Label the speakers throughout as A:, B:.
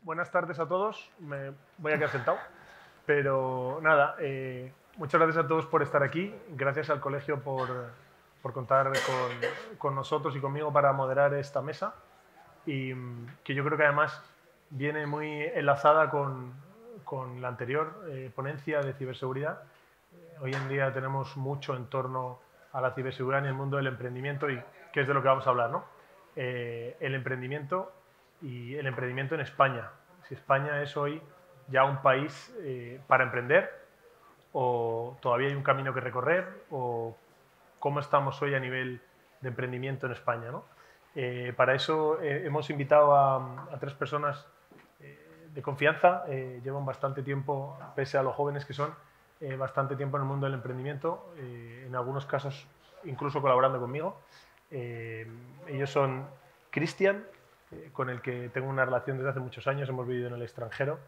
A: Buenas tardes a todos. Me voy a quedar sentado. Pero nada, muchas gracias a todos por estar aquí. Gracias al colegio por contar con nosotros y conmigo para moderar esta mesa. Y que yo creo que además viene muy enlazada con la anterior ponencia de ciberseguridad. Hoy en día tenemos mucho en torno a la ciberseguridad en el mundo del emprendimiento y que es de lo que vamos a hablar, ¿no? El emprendimiento y el emprendimiento en España. Si España es hoy ya un país para emprender o todavía hay un camino que recorrer o cómo estamos hoy a nivel de emprendimiento en España, ¿no? Para eso hemos invitado a tres personas de confianza, llevan bastante tiempo, pese a lo jóvenes que son, bastante tiempo en el mundo del emprendimiento, en algunos casos incluso colaborando conmigo. Ellos son Cristian, con el que tengo una relación desde hace muchos años, hemos vivido en el extranjero,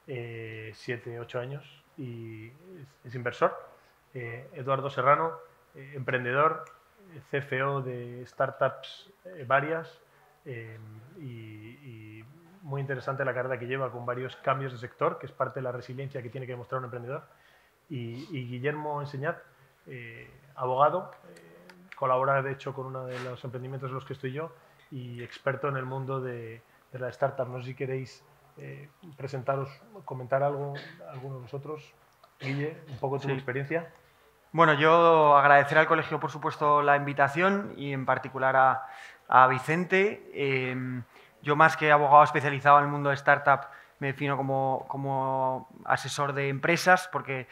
A: 7, 8 años, y es inversor. Eduardo Serrano, emprendedor, CFO de startups varias, y muy interesante la carrera que lleva con varios cambios de sector, que es parte de la resiliencia que tiene que demostrar un emprendedor. Y Guillermo Enseñat, abogado, colabora de hecho con uno de los emprendimientos en los que estoy yo y experto en el mundo de la startup. No sé si queréis presentaros, comentar algo, alguno de vosotros. Guille, un poco tu experiencia.
B: Bueno, yo agradecer al colegio, por supuesto, la invitación y en particular a Vicente. Yo, más que abogado especializado en el mundo de startup, me defino como asesor de empresas porque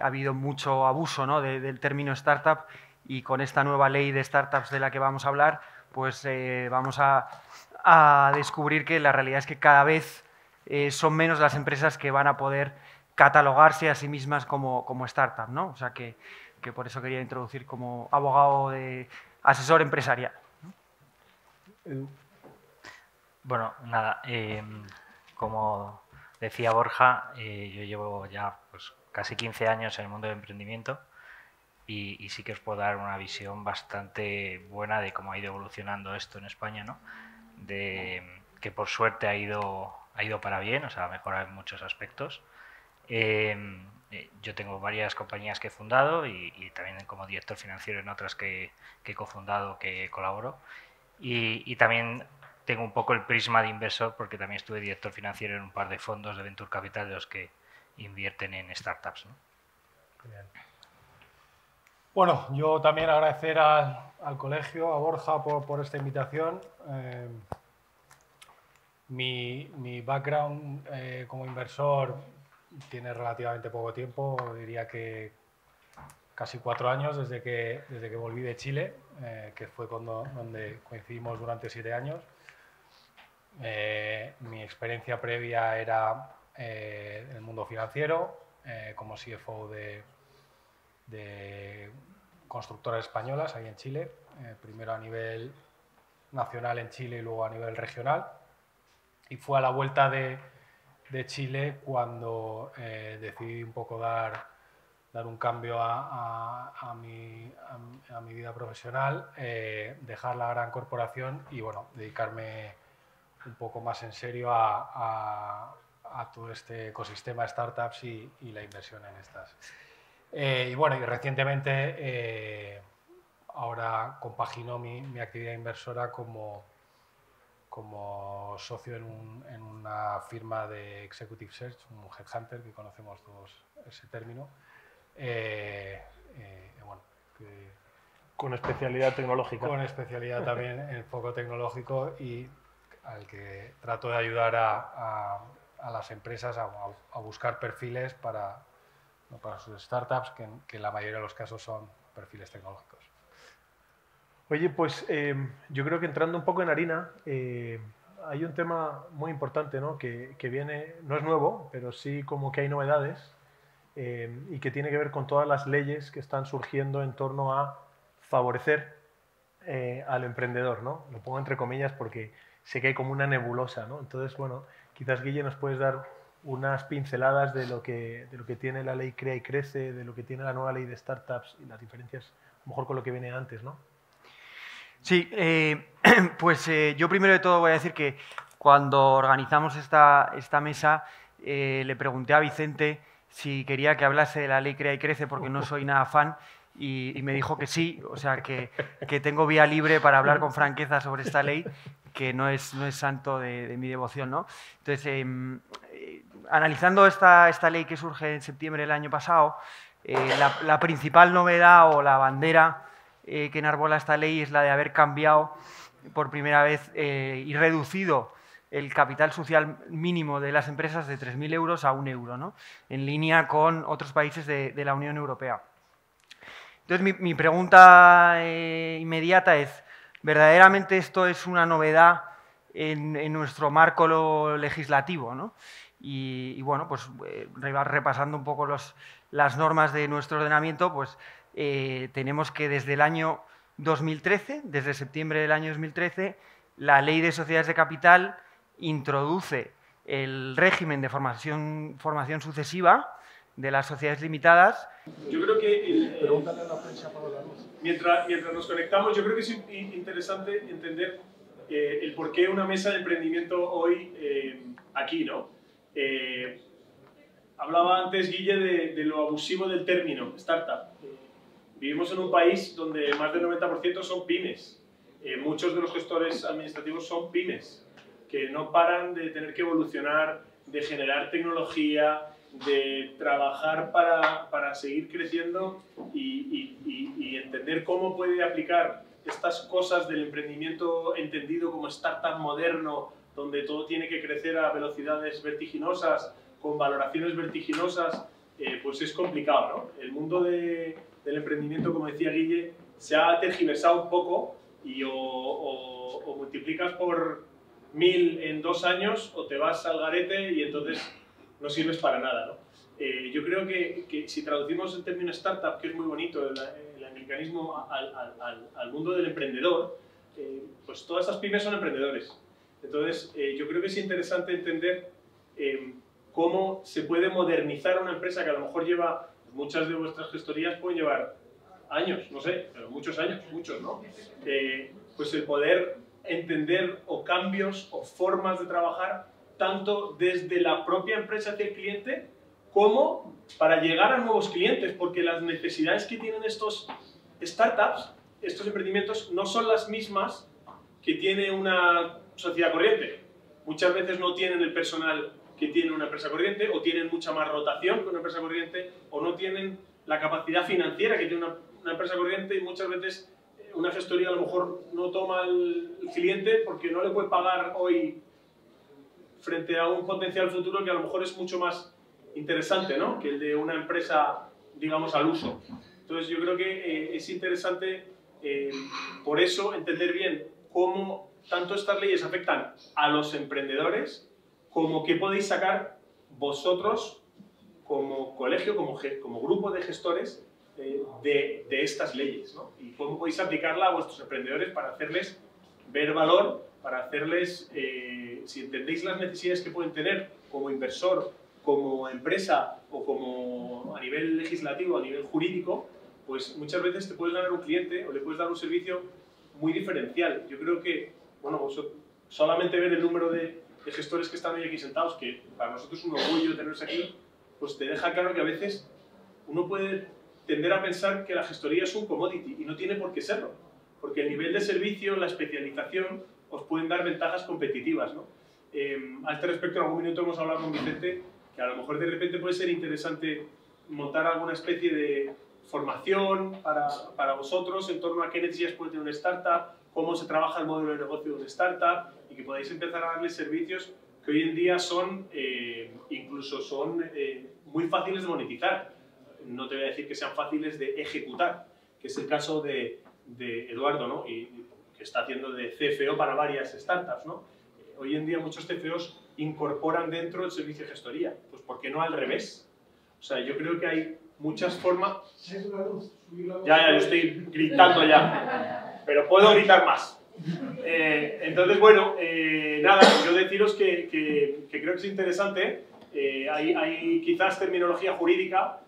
B: ha habido mucho abuso, ¿no?, del término startup, y con esta nueva ley de startups de la que vamos a hablar, pues vamos a descubrir que la realidad es que cada vez son menos las empresas que van a poder catalogarse a sí mismas como startup, ¿no? O sea que por eso quería introducir como abogado de asesor empresarial.
C: Bueno, nada, como decía Borja, yo llevo ya pues, casi 15 años en el mundo del emprendimiento y sí que os puedo dar una visión bastante buena de cómo ha ido evolucionando esto en España, ¿no? De que por suerte ha ido para bien, o sea, ha mejorado en muchos aspectos. Yo tengo varias compañías que he fundado y también como director financiero en otras que he cofundado, que colaboro. Y también tengo un poco el prisma de inversor porque también estuve director financiero en un par de fondos de Venture Capital de los que invierten en startups, ¿no?
D: Bueno, yo también agradecer al colegio, a Borja, por esta invitación. Mi background como inversor tiene relativamente poco tiempo, diría que casi 4 años desde que volví de Chile, que fue donde coincidimos durante 7 años. Mi experiencia previa era en el mundo financiero, como CFO de constructoras españolas ahí en Chile, primero a nivel nacional en Chile y luego a nivel regional. Y fue a la vuelta de Chile cuando decidí un poco dar un cambio a mi vida profesional, dejar la gran corporación y bueno, dedicarme un poco más en serio a todo este ecosistema de startups y la inversión en estas. Y bueno, y recientemente ahora compagino mi actividad inversora como socio en una firma de Executive Search, un headhunter, que conocemos todos ese término. Bueno,
A: con especialidad tecnológica.
D: Con especialidad también en foco tecnológico y al que trato de ayudar a las empresas a buscar perfiles para sus startups, que en la mayoría de los casos son perfiles tecnológicos.
A: Oye, pues yo creo que entrando un poco en harina, hay un tema muy importante, ¿no? que viene, no es nuevo, pero sí como que hay novedades, y que tiene que ver con todas las leyes que están surgiendo en torno a favorecer al emprendedor, ¿no? Lo pongo entre comillas porque sé que hay como una nebulosa, ¿no? Entonces, bueno, quizás Guille nos puedes dar unas pinceladas de lo que tiene la ley Crea y Crece, de lo que tiene la nueva ley de startups y las diferencias, a lo mejor con lo que viene antes, ¿no?
B: Sí, pues yo primero de todo voy a decir que cuando organizamos esta mesa, le pregunté a Vicente si quería que hablase de la ley Crea y Crece, porque no soy nada fan, y me dijo que sí, o sea, que tengo vía libre para hablar con franqueza sobre esta ley, que no es santo de mi devoción, ¿no? Entonces, analizando esta ley que surge en septiembre del año pasado, la principal novedad o la bandera que enarbola esta ley es la de haber cambiado por primera vez y reducido el capital social mínimo de las empresas de 3.000 euros a 1 euro, ¿no? En línea con otros países de la Unión Europea. Entonces, mi pregunta inmediata es, ¿verdaderamente esto es una novedad en nuestro marco legislativo, ¿no? Y bueno, pues repasando un poco las normas de nuestro ordenamiento, pues tenemos que desde el año 2013, desde septiembre del año 2013, la Ley de Sociedades de Capital introduce el régimen de formación sucesiva de las sociedades limitadas.
A: Yo creo que mientras nos conectamos, yo creo que es interesante entender el por qué una mesa de emprendimiento hoy aquí, ¿no? Hablaba antes, Guille, de lo abusivo del término startup. Vivimos en un país donde más del 90% son pymes. Muchos de los gestores administrativos son pymes, que no paran de tener que evolucionar, de generar tecnología, de trabajar para seguir creciendo y entender cómo puede aplicar estas cosas del emprendimiento entendido como startup moderno, donde todo tiene que crecer a velocidades vertiginosas, con valoraciones vertiginosas, pues es complicado, ¿no? El mundo del emprendimiento, como decía Guille, se ha tergiversado un poco y o multiplicas por 1000 en 2 años o te vas al garete y entonces no sirves para nada, ¿no? Yo creo que si traducimos el término startup, que es muy bonito, el americanismo, al mundo del emprendedor, pues todas estas pymes son emprendedores. Entonces, yo creo que es interesante entender cómo se puede modernizar una empresa que a lo mejor lleva, muchas de vuestras gestorías pueden llevar años, no sé, pero muchos años, muchos, ¿no? Pues el poder entender o cambios o formas de trabajar tanto desde la propia empresa hacia el cliente como para llegar a nuevos clientes, porque las necesidades que tienen estos startups, estos emprendimientos, no son las mismas que tiene una sociedad corriente. Muchas veces no tienen el personal que tiene una empresa corriente, o tienen mucha más rotación que una empresa corriente, o no tienen la capacidad financiera que tiene una empresa corriente, y muchas veces una gestoría a lo mejor no toma el cliente porque no le puede pagar hoy frente a un potencial futuro que a lo mejor es mucho más interesante, ¿no?, que el de una empresa, digamos, al uso. Entonces yo creo que es interesante por eso entender bien cómo tanto estas leyes afectan a los emprendedores como qué podéis sacar vosotros como colegio, como grupo de gestores de estas leyes, ¿no? Y cómo podéis aplicarla a vuestros emprendedores para hacerles ver valor, para hacerles, si entendéis las necesidades que pueden tener como inversor, como empresa o como a nivel legislativo, a nivel jurídico, pues muchas veces te puedes ganar un cliente o le puedes dar un servicio muy diferencial. Yo creo que, bueno, solamente ver el número de gestores que están hoy aquí sentados, que para nosotros es un orgullo tenerlos aquí, pues te deja claro que a veces uno puede tender a pensar que la gestoría es un commodity y no tiene por qué serlo, porque el nivel de servicio, la especialización, os pueden dar ventajas competitivas, ¿no? A este respecto, en algún minuto hemos hablado con Vicente que a lo mejor de repente puede ser interesante montar alguna especie de formación para vosotros en torno a qué necesidades puede tener una startup, cómo se trabaja el modelo de negocio de una startup, y que podáis empezar a darles servicios que hoy en día son, incluso son muy fáciles de monetizar. No te voy a decir que sean fáciles de ejecutar, que es el caso de Eduardo, ¿no?, y que está haciendo de CFO para varias startups, ¿no? Hoy en día muchos CFOs incorporan dentro el servicio de gestoría. Pues ¿por qué no al revés? O sea, yo creo que hay muchas formas... Ya, yo estoy gritando ya, pero puedo gritar más. Entonces, bueno, nada, yo deciros que creo que es interesante. Hay quizás terminología jurídica.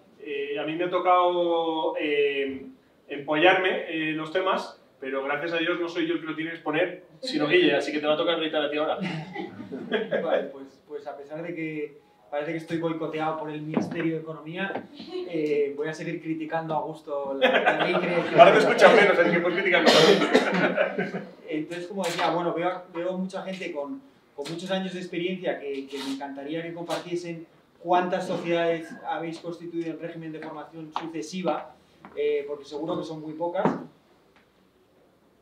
A: A mí me ha tocado empollarme los temas, pero gracias a Dios no soy yo el que lo tiene que exponer, sino Guille, así que te va a tocar gritar a ti ahora.
E: Vale, pues a pesar de que parece que estoy boicoteado por el Ministerio de Economía, voy a seguir criticando a gusto la ley CREA.
A: Ahora te escuchan menos, así que puedes criticar más.
E: Entonces, como decía, bueno, veo mucha gente con muchos años de experiencia que me encantaría que compartiesen cuántas sociedades habéis constituido en régimen de formación sucesiva, porque seguro que son muy pocas.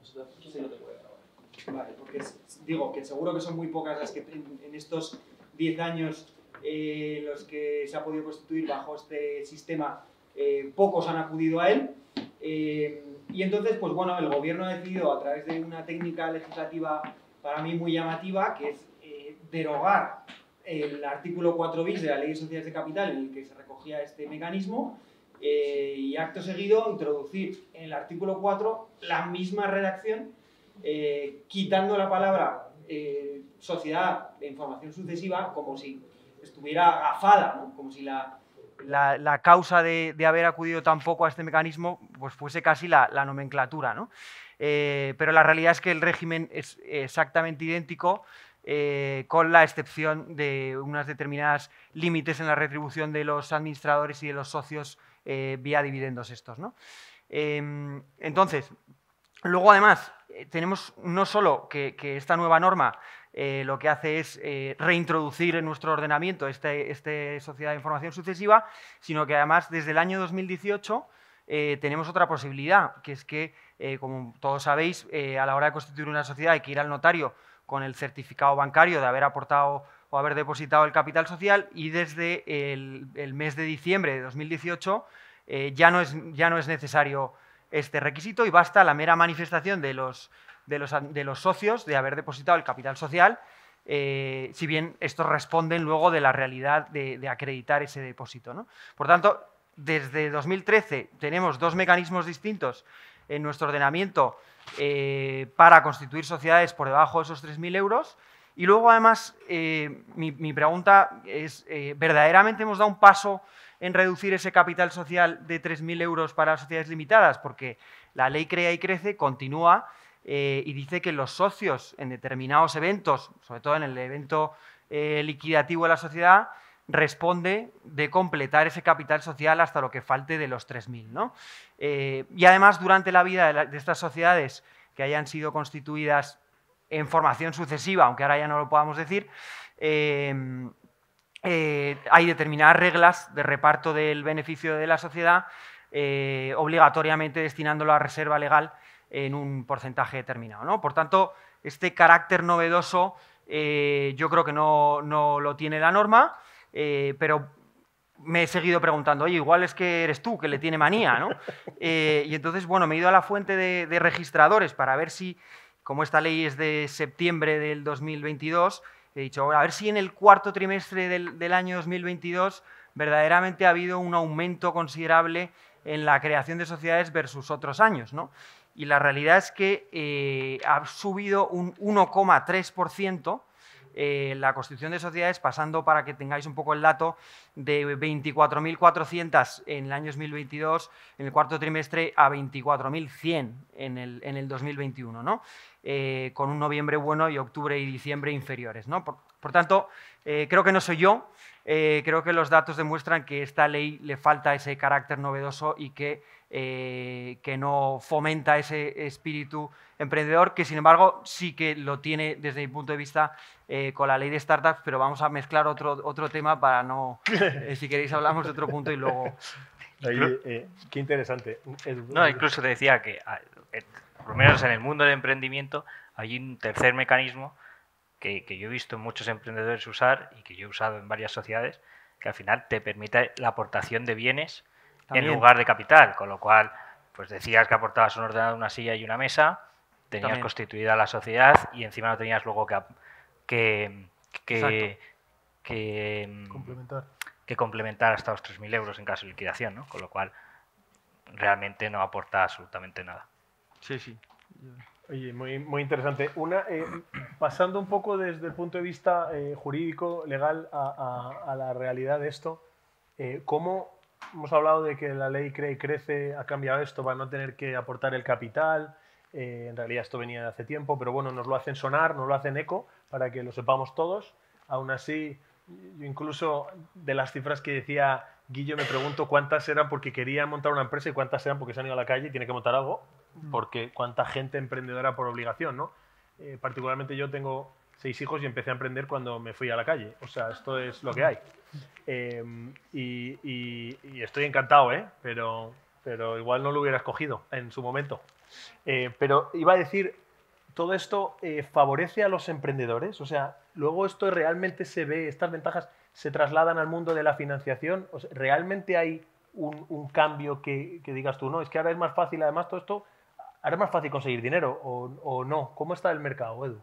E: Sí, no te puedo grabar. Vale, porque digo que seguro que son muy pocas las que en estos 10 años los que se ha podido constituir bajo este sistema, pocos han acudido a él. Y entonces, pues bueno, el gobierno ha decidido a través de una técnica legislativa para mí muy llamativa, que es derogar el artículo 4 bis de la Ley de Sociedades de Capital en el que se recogía este mecanismo, y acto seguido introducir en el artículo 4 la misma redacción, quitando la palabra sociedad de información sucesiva, como si estuviera agafada, ¿no? Como si
B: la causa de haber acudido tan poco a este mecanismo pues fuese casi la nomenclatura, ¿no? Pero la realidad es que el régimen es exactamente idéntico, con la excepción de unas determinadas límites en la retribución de los administradores y de los socios vía dividendos estos, ¿no? Entonces, luego además tenemos no solo que esta nueva norma lo que hace es reintroducir en nuestro ordenamiento esta sociedad de información sucesiva, sino que además desde el año 2018 tenemos otra posibilidad, que es que, como todos sabéis, a la hora de constituir una sociedad hay que ir al notario con el certificado bancario de haber aportado o haber depositado el capital social, y desde el mes de diciembre de 2018 ya no es necesario este requisito y basta la mera manifestación de los socios de haber depositado el capital social, si bien estos responden luego de la realidad de acreditar ese depósito, ¿no? Por tanto, desde 2013 tenemos dos mecanismos distintos en nuestro ordenamiento para constituir sociedades por debajo de esos 3.000 euros. Y luego, además, mi pregunta es, ¿verdaderamente hemos dado un paso en reducir ese capital social de 3.000 euros para sociedades limitadas? Porque la ley Crea y Crece continúa y dice que los socios en determinados eventos, sobre todo en el evento liquidativo de la sociedad, responde de completar ese capital social hasta lo que falte de los 3.000, ¿no? Y además, durante la vida de estas sociedades que hayan sido constituidas en formación sucesiva, aunque ahora ya no lo podamos decir, hay determinadas reglas de reparto del beneficio de la sociedad, obligatoriamente destinándolo a reserva legal en un porcentaje determinado, ¿no? Por tanto, este carácter novedoso yo creo que no lo tiene la norma, pero me he seguido preguntando, oye, igual es que eres tú que le tiene manía, ¿no? Y entonces, bueno, me he ido a la fuente de registradores para ver si, como esta ley es de septiembre del 2022, he dicho, a ver si en el cuarto trimestre del año 2022 verdaderamente ha habido un aumento considerable en la creación de sociedades versus otros años, ¿no? Y la realidad es que ha subido un 1,3% la constitución de sociedades, pasando, para que tengáis un poco el dato, de 24.400 en el año 2022, en el cuarto trimestre, a 24.100 en el 2021, ¿no? Con un noviembre bueno y octubre y diciembre inferiores, ¿no? Por tanto, creo que no soy yo, creo que los datos demuestran que a esta ley le falta ese carácter novedoso y que no fomenta ese espíritu emprendedor, que sin embargo sí que lo tiene desde mi punto de vista con la ley de startups, pero vamos a mezclar otro tema para no... si queréis hablamos de otro punto y luego...
A: Ahí, qué interesante.
C: No, incluso te decía que, por lo menos en el mundo del emprendimiento, hay un tercer mecanismo que yo he visto muchos emprendedores usar y que yo he usado en varias sociedades, que al final te permite la aportación de bienes también en lugar de capital, con lo cual, pues decías que aportabas un ordenador, una silla y una mesa, tenías también constituida la sociedad y encima no tenías luego que complementar hasta los 3.000 euros en caso de liquidación, ¿no? Con lo cual realmente no aporta absolutamente nada.
B: Sí, sí.
A: Oye, muy interesante. Pasando un poco desde el punto de vista jurídico, legal, a la realidad de esto, ¿cómo hemos hablado de que la ley Crea y Crece ha cambiado esto para no tener que aportar el capital? En realidad esto venía de hace tiempo, pero bueno, nos lo hacen sonar, nos lo hacen eco para que lo sepamos todos. Aún así, yo incluso de las cifras que decía Guillo me pregunto cuántas eran porque quería montar una empresa y cuántas eran porque se han ido a la calle y tiene que montar algo, porque cuánta gente emprendedora por obligación, ¿no? Particularmente yo tengo 6 hijos y empecé a emprender cuando me fui a la calle. O sea, esto es lo que hay. Y estoy encantado, ¿eh? Pero igual no lo hubiera escogido en su momento. Pero iba a decir, ¿todo esto favorece a los emprendedores? O sea, luego esto realmente se ve, estas ventajas se trasladan al mundo de la financiación. O sea, ¿realmente hay un cambio que digas tú, no, es que ahora es más fácil, además todo esto, ahora es más fácil conseguir dinero o no? ¿Cómo está el mercado, Edu?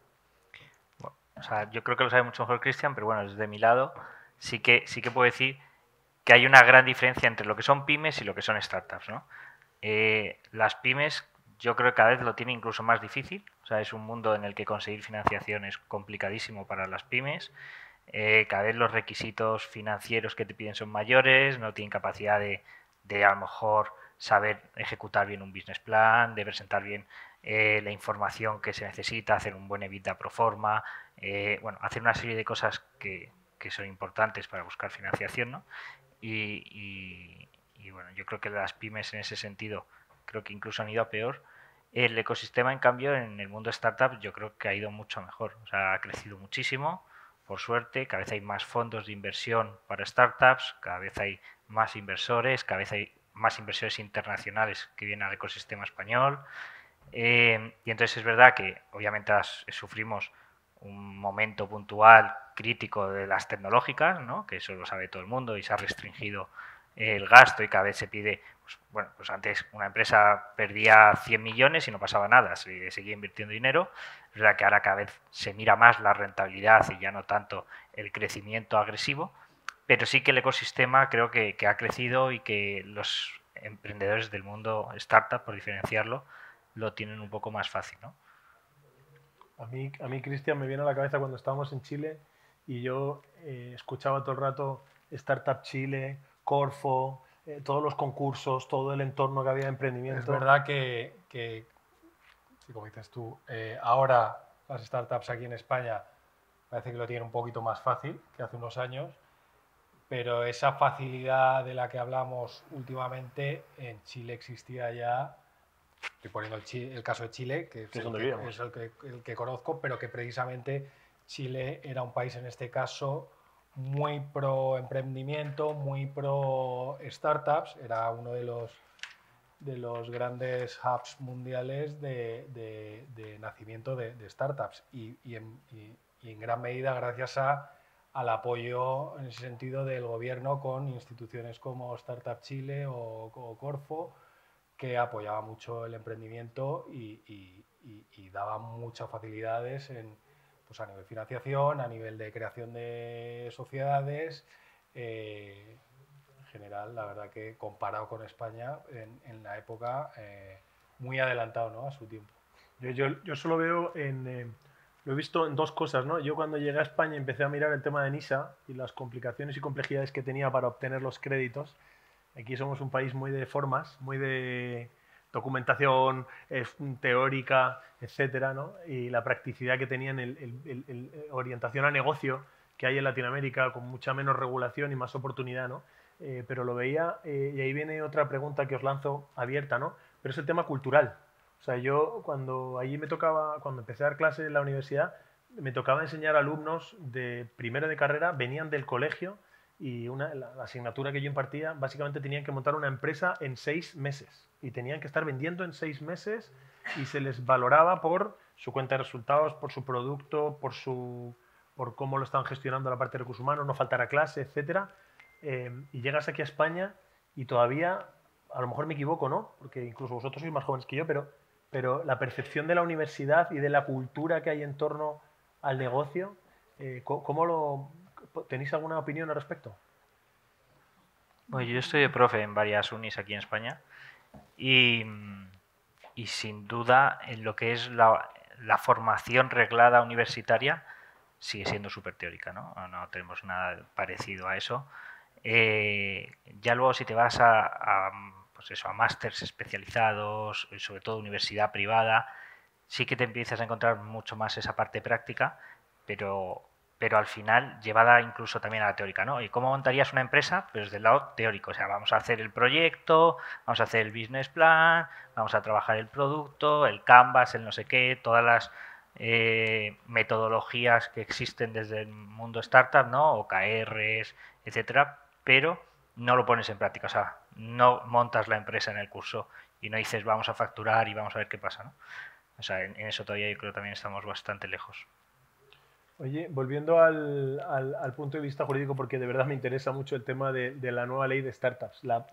C: Bueno, o sea, yo creo que lo sabe mucho mejor Cristian, pero bueno, desde mi lado sí que puedo decir que hay una gran diferencia entre lo que son pymes y lo que son startups, ¿no? Las pymes yo creo que cada vez lo tienen incluso más difícil. O sea, es un mundo en el que conseguir financiación es complicadísimo para las pymes. Cada vez los requisitos financieros que te piden son mayores, no tienen capacidad de a lo mejor saber ejecutar bien un business plan, de presentar bien la información que se necesita, hacer un buen EBITDA pro forma, bueno, hacer una serie de cosas que son importantes para buscar financiación, ¿no? Y bueno, yo creo que las pymes en ese sentido creo que incluso han ido a peor. El ecosistema, en cambio, en el mundo startup yo creo que ha ido mucho mejor. O sea, ha crecido muchísimo, por suerte. Cada vez hay más fondos de inversión para startups, cada vez hay más inversores, cada vez hay más inversores internacionales que vienen al ecosistema español. Y entonces es verdad que obviamente sufrimos un momento puntual crítico de las tecnológicas, ¿no? Que eso lo sabe todo el mundo y se ha restringido el gasto y cada vez se pide, pues, bueno, pues antes una empresa perdía 100 millones y no pasaba nada, se seguía invirtiendo dinero. Es verdad que ahora cada vez se mira más la rentabilidad y ya no tanto el crecimiento agresivo, pero sí que el ecosistema creo que ha crecido y que los emprendedores del mundo startup, por diferenciarlo, lo tienen un poco más fácil, ¿no?
A: A mí Cristian, me viene a la cabeza cuando estábamos en Chile y yo escuchaba todo el rato Startup Chile, Corfo, todos los concursos, todo el entorno que había de emprendimiento.
D: Es verdad que como dices tú, ahora las startups aquí en España parece que lo tienen un poquito más fácil que hace unos años, pero esa facilidad de la que hablamos últimamente en Chile existía ya. Estoy poniendo el caso de Chile, que es el que conozco, pero que precisamente Chile era un país en este caso muy pro emprendimiento, muy pro startups, era uno de los grandes hubs mundiales de nacimiento de startups y en gran medida gracias al apoyo en ese sentido del gobierno con instituciones como Startup Chile o Corfo, que apoyaba mucho el emprendimiento y daba muchas facilidades pues a nivel financiación, a nivel de creación de sociedades. En general, la verdad que comparado con España, en la época, muy adelantado, ¿no?, a su tiempo.
A: Yo solo veo lo he visto en dos cosas, ¿no? Yo cuando llegué a España empecé a mirar el tema de NISA y las complicaciones y complejidades que tenía para obtener los créditos. Aquí somos un país muy de formas, muy de documentación teórica, etcétera, ¿no? Y la practicidad que tenían, el orientación a negocio que hay en Latinoamérica, con mucha menos regulación y más oportunidad, ¿no? Pero lo veía, y ahí viene otra pregunta que os lanzo abierta, ¿no? Pero es el tema cultural. O sea, yo cuando empecé a dar clases en la universidad, me tocaba enseñar a alumnos de primero de carrera, venían del colegio, y la asignatura que yo impartía, básicamente tenían que montar una empresa en 6 meses y tenían que estar vendiendo en 6 meses y se les valoraba por su cuenta de resultados, por su producto, por cómo lo estaban gestionando la parte de recursos humanos, no faltar a clase, etcétera. Y llegas aquí a España y todavía, a lo mejor me equivoco, ¿no? Porque incluso vosotros sois más jóvenes que yo, pero la percepción de la universidad y de la cultura que hay en torno al negocio, ¿tenéis alguna opinión al respecto?
C: Bueno, yo estoy de profe en varias unis aquí en España y sin duda en lo que es la formación reglada universitaria sigue siendo súper teórica, ¿no? No tenemos nada parecido a eso. Ya luego si te vas pues eso, a másters especializados, sobre todo universidad privada, sí que te empiezas a encontrar mucho más esa parte práctica, pero al final llevada incluso también a la teórica, ¿no? ¿Y cómo montarías una empresa? Pues del lado teórico, o sea, vamos a hacer el proyecto, vamos a hacer el business plan, vamos a trabajar el producto, el canvas, el no sé qué, todas las metodologías que existen desde el mundo startup, ¿no? OKRs, etcétera, pero no lo pones en práctica, o sea, no montas la empresa en el curso y no dices vamos a facturar y vamos a ver qué pasa, ¿no? O sea, en eso todavía yo creo que también estamos bastante lejos.
A: Oye, volviendo al punto de vista jurídico, porque de verdad me interesa mucho el tema de la nueva ley de startups, la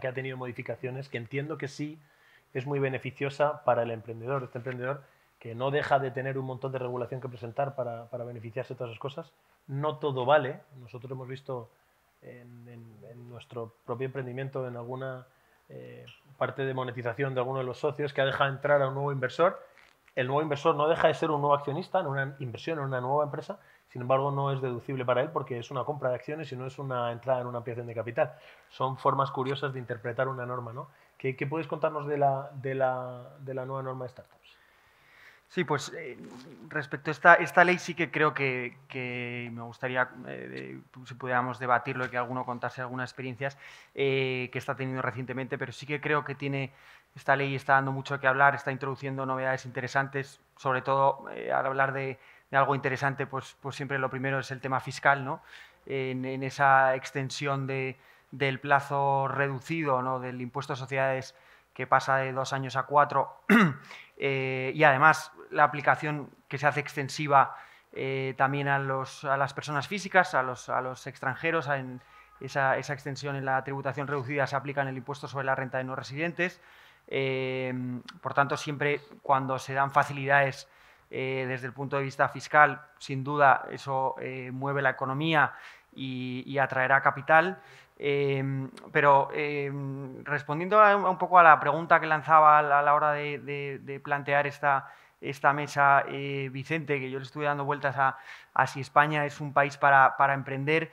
A: que ha tenido modificaciones, que entiendo que sí es muy beneficiosa para el emprendedor, este emprendedor que no deja de tener un montón de regulación que presentar para beneficiarse de todas esas cosas. No todo vale. Nosotros hemos visto en nuestro propio emprendimiento, en alguna parte de monetización de alguno de los socios, que ha dejado entrar a un nuevo inversor. El nuevo inversor no deja de ser un nuevo accionista en una inversión en una nueva empresa, sin embargo no es deducible para él porque es una compra de acciones y no es una entrada en una ampliación de capital. Son formas curiosas de interpretar una norma, ¿no? ¿Qué puedes contarnos de la nueva norma de startups?
B: Sí, pues respecto a esta ley sí que creo que me gustaría si pudiéramos debatirlo y que alguno contase algunas experiencias que está teniendo recientemente, pero sí que creo que esta ley está dando mucho que hablar, está introduciendo novedades interesantes, sobre todo al hablar de algo interesante, pues siempre lo primero es el tema fiscal, ¿no? En esa extensión del plazo reducido, ¿no? Del impuesto a sociedades que pasa de 2 años a 4 y además la aplicación que se hace extensiva también a las personas físicas, a los extranjeros, esa extensión en la tributación reducida se aplica en el impuesto sobre la renta de no residentes. Por tanto, siempre cuando se dan facilidades desde el punto de vista fiscal, sin duda eso mueve la economía y atraerá capital. Pero respondiendo un poco a la pregunta que lanzaba a la hora de plantear esta mesa, Vicente, que yo le estuve dando vueltas a si España es un país para emprender,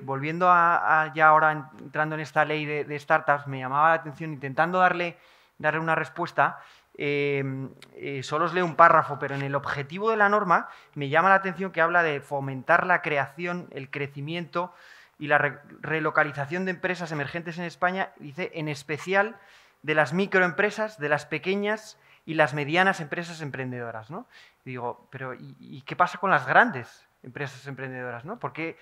B: volviendo ya ahora entrando en esta ley de startups, me llamaba la atención, intentando darle una respuesta, solo os leo un párrafo, pero en el objetivo de la norma me llama la atención que habla de fomentar la creación, el crecimiento y la relocalización de empresas emergentes en España, dice, en especial de las microempresas, de las pequeñas y las medianas empresas emprendedoras, ¿no? Y digo, pero ¿y qué pasa con las grandes empresas emprendedoras, ¿no? ¿Por qué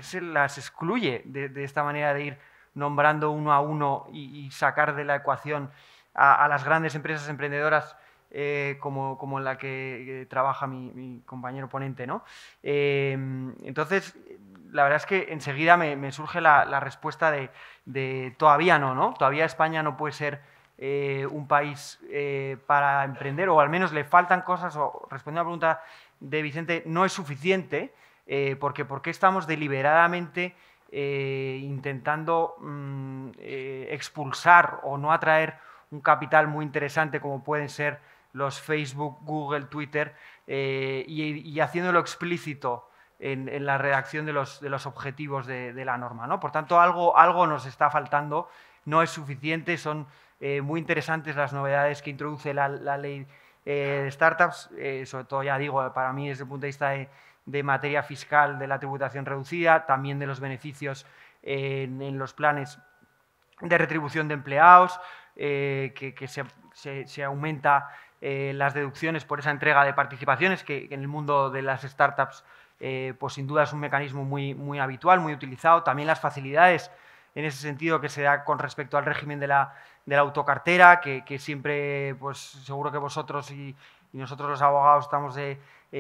B: se las excluye de esta manera de ir nombrando uno a uno y sacar de la ecuación a las grandes empresas emprendedoras como en la que trabaja mi compañero ponente, ¿no? Entonces, la verdad es que enseguida me surge la respuesta de todavía no, todavía España no puede ser un país para emprender, o al menos le faltan cosas, o respondiendo a la pregunta de Vicente, no es suficiente, porque ¿por qué estamos deliberadamente intentando expulsar o no atraer un capital muy interesante como pueden ser los Facebook, Google, Twitter, y haciéndolo explícito en la redacción de los objetivos de la norma, ¿no? Por tanto, algo nos está faltando, no es suficiente, son muy interesantes las novedades que introduce la ley de startups, sobre todo, ya digo, para mí desde el punto de vista de materia fiscal, de la tributación reducida, también de los beneficios en los planes de retribución de empleados, que se aumenta las deducciones por esa entrega de participaciones, que en el mundo de las startups pues sin duda es un mecanismo muy habitual, muy utilizado. También las facilidades en ese sentido que se da con respecto al régimen de la autocartera, que siempre, pues seguro que vosotros y nosotros los abogados estamos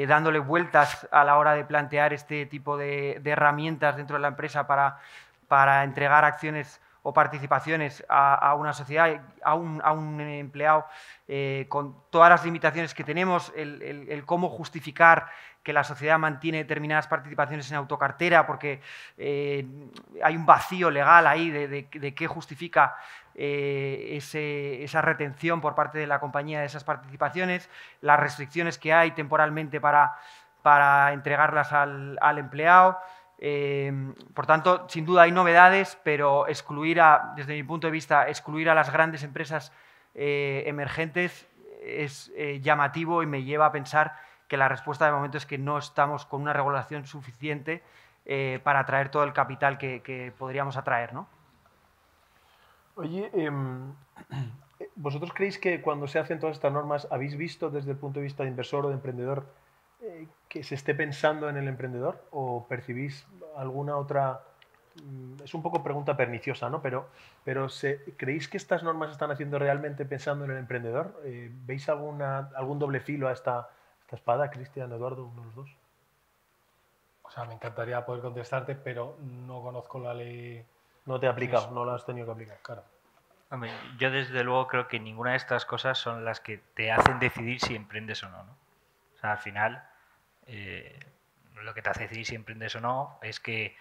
B: dándole vueltas a la hora de plantear este tipo de herramientas dentro de la empresa para entregar acciones o participaciones a una sociedad, a un empleado, con todas las limitaciones que tenemos, el cómo justificar que la sociedad mantiene determinadas participaciones en autocartera, porque hay un vacío legal ahí de qué justifica esa retención por parte de la compañía de esas participaciones, las restricciones que hay temporalmente para entregarlas al empleado. Por tanto, sin duda hay novedades, pero desde mi punto de vista, excluir a las grandes empresas emergentes es llamativo y me lleva a pensar que la respuesta de momento es que no estamos con una regulación suficiente para atraer todo el capital que podríamos atraer, ¿no?
A: Oye, ¿vosotros creéis que cuando se hacen todas estas normas, habéis visto desde el punto de vista de inversor o de emprendedor que se esté pensando en el emprendedor o percibís alguna otra... Es un poco pregunta perniciosa, ¿no? Pero ¿creéis que estas normas están haciendo realmente pensando en el emprendedor? ¿Veis algún doble filo a esta espada, Cristian, Eduardo, uno de los dos?
D: O sea, me encantaría poder contestarte, pero no conozco la ley.
A: No te ha aplicado, no la has tenido que aplicar.
D: Claro.
C: Hombre, yo desde luego creo que ninguna de estas cosas son las que te hacen decidir si emprendes o no, ¿no? O sea, al final, lo que te hace decidir si emprendes o no es que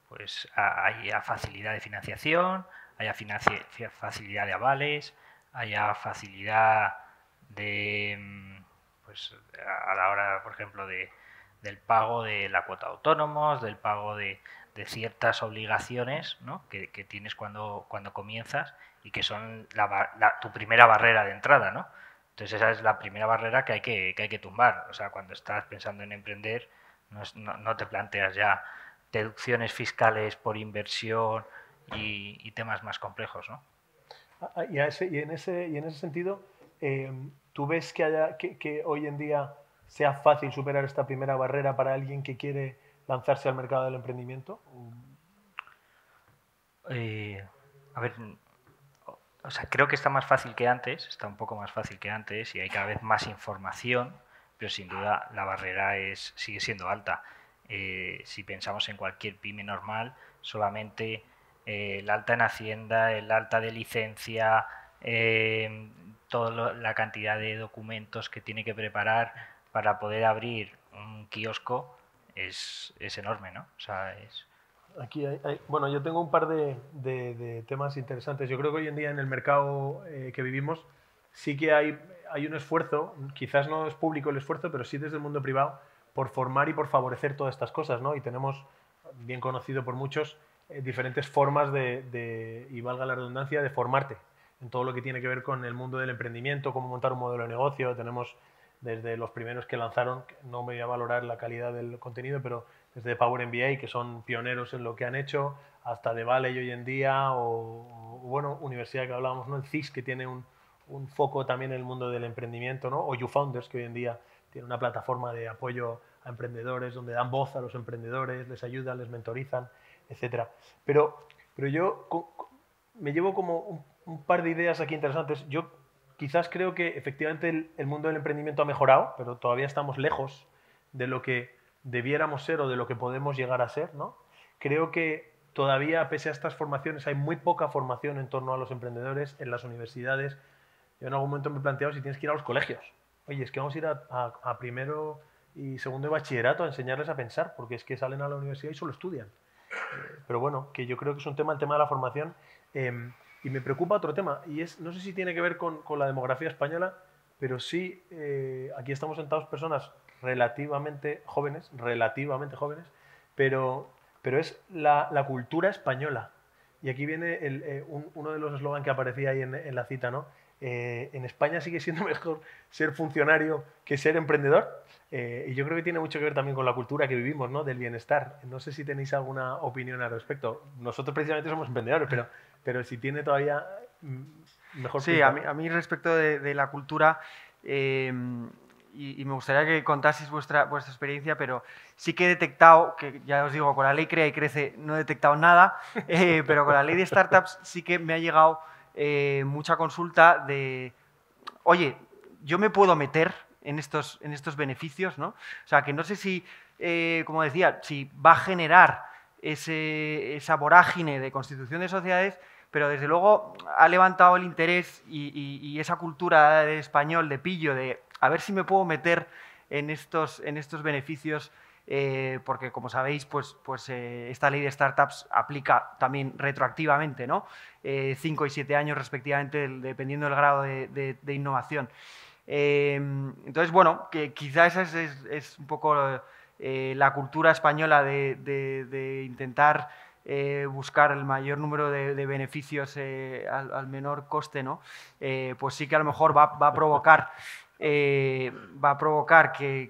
C: pues haya facilidad de financiación, haya facilidad de avales, haya facilidad de, pues a la hora, por ejemplo, del pago de la cuota de autónomos, del pago de ciertas obligaciones, ¿no? que tienes cuando comienzas y que son tu primera barrera de entrada, ¿no? Entonces esa es la primera barrera que hay que tumbar. O sea, cuando estás pensando en emprender, no te planteas ya deducciones fiscales por inversión y temas más complejos, ¿no?
A: Y en ese sentido, ¿tú ves que hoy en día sea fácil superar esta primera barrera para alguien que quiere lanzarse al mercado del emprendimiento?
C: A ver, o sea, creo que está más fácil que antes, está un poco más fácil que antes y hay cada vez más información, pero sin duda la barrera sigue siendo alta. Si pensamos en cualquier pyme normal, solamente el alta en Hacienda, el alta de licencia, toda la cantidad de documentos que tiene que preparar para poder abrir un kiosco es enorme, ¿no? O sea,
A: Aquí bueno, yo tengo un par de temas interesantes. Yo creo que hoy en día en el mercado que vivimos sí que hay un esfuerzo, quizás no es público el esfuerzo, pero sí desde el mundo privado, por formar y por favorecer todas estas cosas, ¿no? Y tenemos, bien conocido por muchos, diferentes formas y valga la redundancia, de formarte en todo lo que tiene que ver con el mundo del emprendimiento, cómo montar un modelo de negocio. Tenemos desde los primeros que lanzaron, no me voy a valorar la calidad del contenido, pero desde Power MBA, que son pioneros en lo que han hecho, hasta The Valley hoy en día, o bueno, universidad que hablábamos, ¿no? El CIS, que tiene un foco también en el mundo del emprendimiento, ¿no? O YouFounders, que hoy en día tiene una plataforma de apoyo a emprendedores, donde dan voz a los emprendedores, les ayudan, les mentorizan, etc. Pero yo me llevo como un par de ideas aquí interesantes. Yo quizás creo que efectivamente el mundo del emprendimiento ha mejorado, pero todavía estamos lejos de lo que debiéramos ser o de lo que podemos llegar a ser, ¿no? Creo que todavía, pese a estas formaciones, hay muy poca formación en torno a los emprendedores en las universidades. Yo en algún momento me he planteado si tienes que ir a los colegios. Oye, es que vamos a ir a primero y segundo de bachillerato a enseñarles a pensar, porque es que salen a la universidad y solo estudian. Pero bueno, que yo creo que es un tema, el tema de la formación. Y me preocupa otro tema, y no sé si tiene que ver con la demografía española, pero sí, aquí estamos sentados personas relativamente jóvenes, pero es la cultura española. Y aquí viene uno de los eslogans que aparecía ahí en la cita, ¿no? En España sigue siendo mejor ser funcionario que ser emprendedor. Y yo creo que tiene mucho que ver también con la cultura que vivimos, ¿no? Del bienestar. No sé si tenéis alguna opinión al respecto. Nosotros precisamente somos emprendedores, pero si tiene todavía mejor...
B: Sí, a mí respecto de la cultura, y me gustaría que contaseis vuestra experiencia, pero sí que he detectado, que ya os digo, con la ley Crea y Crece no he detectado nada, pero con la ley de startups sí que me ha llegado mucha consulta de, oye, yo me puedo meter en estos beneficios, ¿no? O sea, que no sé si, como decía, si va a generar esa vorágine de constitución de sociedades, pero desde luego ha levantado el interés y esa cultura de español, de pillo, de a ver si me puedo meter en estos beneficios, porque como sabéis, pues esta ley de startups aplica también retroactivamente, ¿no? 5 y 7 años respectivamente, dependiendo del grado de innovación. Entonces, bueno, que quizás esa es un poco la cultura española de intentar buscar el mayor número de beneficios al menor coste, ¿no? Pues sí que a lo mejor va a provocar que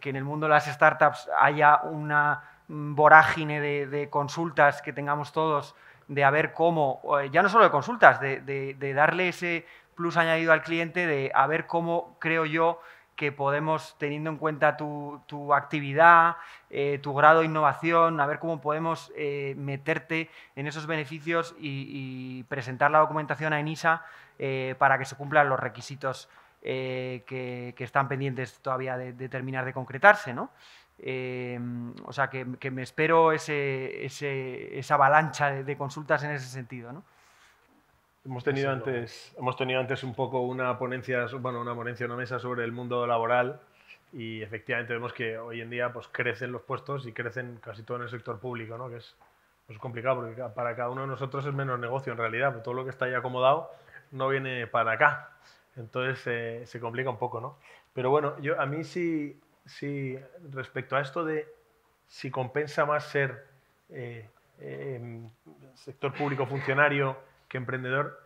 B: en el mundo de las startups haya una vorágine de consultas que tengamos todos, de a ver cómo, ya no solo de consultas, de darle ese plus añadido al cliente, de a ver cómo creo yo que podemos, teniendo en cuenta tu actividad, tu grado de innovación, a ver cómo podemos meterte en esos beneficios y presentar la documentación a ENISA para que se cumplan los requisitos que están pendientes todavía de terminar de concretarse, ¿no? O sea, que me espero esa avalancha de consultas en ese sentido, ¿no?
A: Hemos tenido antes un poco una ponencia, una mesa sobre el mundo laboral y efectivamente vemos que hoy en día pues, crecen los puestos y crecen casi todo en el sector público, ¿no? Que es pues, complicado porque para cada uno de nosotros es menos negocio en realidad, porque todo lo que está ahí acomodado no viene para acá. Entonces se complica un poco, ¿no? Pero bueno, a mí sí, respecto a esto de si compensa más ser sector público funcionario que emprendedor,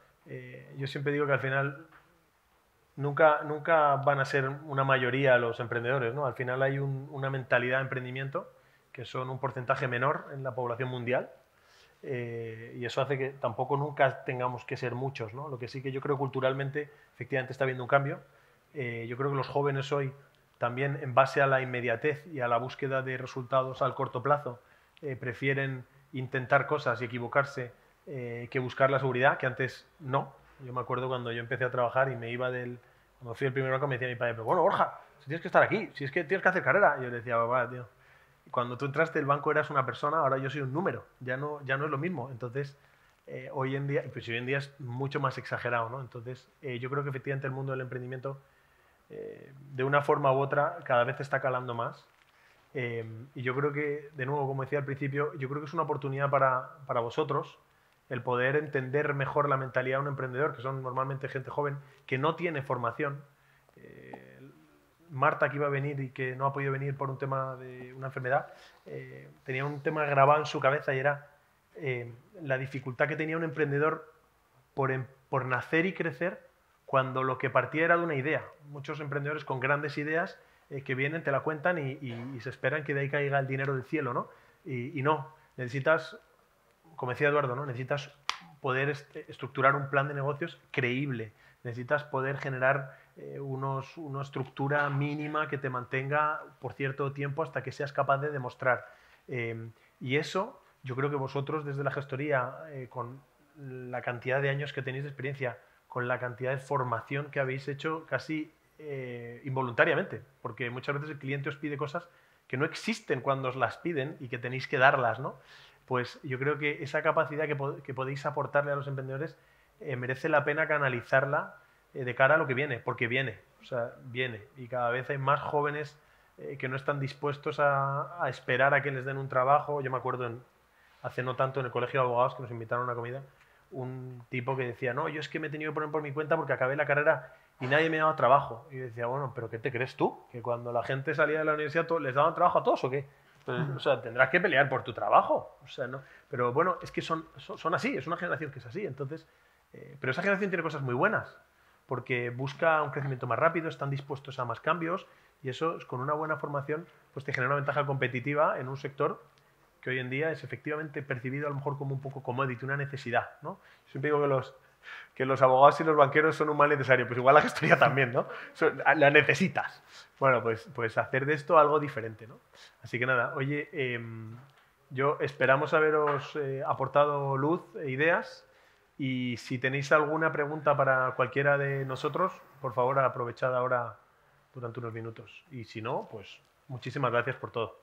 A: yo siempre digo que al final nunca van a ser una mayoría los emprendedores, ¿no? Al final hay una mentalidad de emprendimiento que son un porcentaje menor en la población mundial y eso hace que tampoco nunca tengamos que ser muchos, ¿no? Lo que sí que yo creo culturalmente efectivamente está habiendo un cambio. Yo creo que los jóvenes hoy también en base a la inmediatez y a la búsqueda de resultados al corto plazo prefieren intentar cosas y equivocarse que buscar la seguridad, que antes no. Yo me acuerdo cuando yo empecé a trabajar y me iba cuando fui el primer banco me decía mi padre, pero bueno, Borja, si tienes que estar aquí, si es que tienes que hacer carrera. Y yo le decía, papá, tío, cuando tú entraste el banco eras una persona, ahora yo soy un número, ya no es lo mismo. Entonces, hoy en día es mucho más exagerado, ¿no? Entonces, yo creo que efectivamente el mundo del emprendimiento, de una forma u otra, cada vez está calando más. Y yo creo que, de nuevo, como decía al principio, yo creo que es una oportunidad para vosotros el poder entender mejor la mentalidad de un emprendedor, que son normalmente gente joven, que no tiene formación. Marta, que iba a venir y que no ha podido venir por un tema de una enfermedad, tenía un tema grabado en su cabeza y era la dificultad que tenía un emprendedor por nacer y crecer cuando lo que partía era de una idea. Muchos emprendedores con grandes ideas que vienen, te la cuentan y se esperan que de ahí caiga el dinero del cielo, ¿no? Y no, necesitas, como decía Eduardo, ¿no? Necesitas poder estructurar un plan de negocios creíble, necesitas poder generar una estructura mínima que te mantenga por cierto tiempo hasta que seas capaz de demostrar. Y eso, yo creo que vosotros desde la gestoría, con la cantidad de años que tenéis de experiencia, con la cantidad de formación que habéis hecho casi involuntariamente, porque muchas veces el cliente os pide cosas que no existen cuando os las piden y que tenéis que darlas, ¿no? Pues yo creo que esa capacidad que podéis aportarle a los emprendedores merece la pena canalizarla de cara a lo que viene, porque viene, o sea, viene. Y cada vez hay más jóvenes que no están dispuestos a esperar a que les den un trabajo. Yo me acuerdo hace no tanto en el colegio de abogados que nos invitaron a una comida, un tipo que decía, no, yo es que me he tenido que poner por mi cuenta porque acabé la carrera y nadie me daba trabajo. Y yo decía, bueno, ¿pero qué te crees tú? ¿Que cuando la gente salía de la universidad les daban trabajo a todos o qué? Entonces, o sea, tendrás que pelear por tu trabajo. O sea, ¿no? Pero bueno, es que son así, es una generación que es así. Entonces, pero esa generación tiene cosas muy buenas, porque busca un crecimiento más rápido, están dispuestos a más cambios y eso, con una buena formación, pues te genera una ventaja competitiva en un sector que hoy en día es efectivamente percibido a lo mejor como un poco commodity, una necesidad, ¿no? Siempre digo que los abogados y los banqueros son un mal necesario, pues igual la gestoría también, ¿no? La necesitas. Bueno, pues hacer de esto algo diferente, ¿no? Así que nada, oye, yo esperamos haberos aportado luz e ideas y si tenéis alguna pregunta para cualquiera de nosotros, por favor aprovechad ahora durante unos minutos y si no, pues muchísimas gracias por todo.